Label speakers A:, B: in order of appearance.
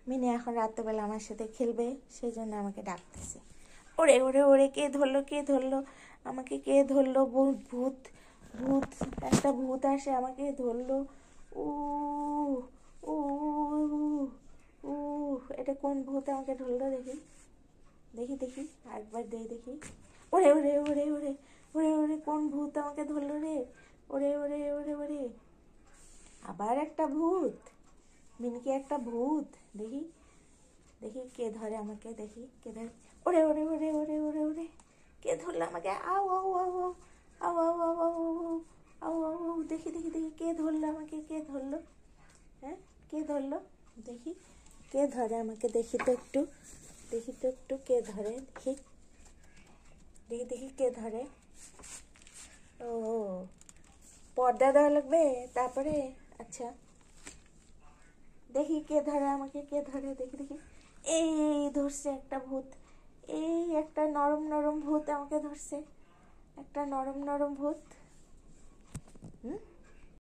A: Mini এখন রাত্রেবেলা আমার সাথে খেলবে, সেই জন্য আমাকে ডাকতেছে। ওরে ওরে ওরে, কে ধরলো, কে ধরলো আমাকে, কে ধরলো? ভূত ভূত ভূত, একটা ভূত আসে আমাকে ধরলো। উ উ উ, এটা কোন ভূত আমাকে ধরলো? দেখি দেখি দেখি, একবার দেখি। ওরে ওরে ওরে ওরে ওরে ওরে, কোন ভূত আমাকে ধরলো রে? ওরে ওরে ওরে ওরে, আবার একটা ভূত। মিনকি একটা ভূত। দেখি দেখি কে ধরে আমাকে, দেখি কে ধরে। ওরে ওরে ওরে ওরে ওরে ওরে, কে ধরলো আমাকে? আও আও আও আও আও আও আও আও আও আও আও, দেখি দেখি দেখি কে ধরলো আমাকে, কে ধরলো? হ্যাঁ, কে ধরলো? দেখি কে ধরে আমাকে, দেখি তো একটু, দেখি তো একটু কে ধরে, দেখি দেখি দেখি কে ধরে। ও, পর্দা দেওয়া লাগবে তারপরে? আচ্ছা, দেখি কে ধরে আমাকে, কে ধরে, দেখি দেখি। এই ধরছে একটা ভূত, এই একটা নরম নরম ভূত আমাকে ধরছে, একটা নরম নরম ভূত। হুম,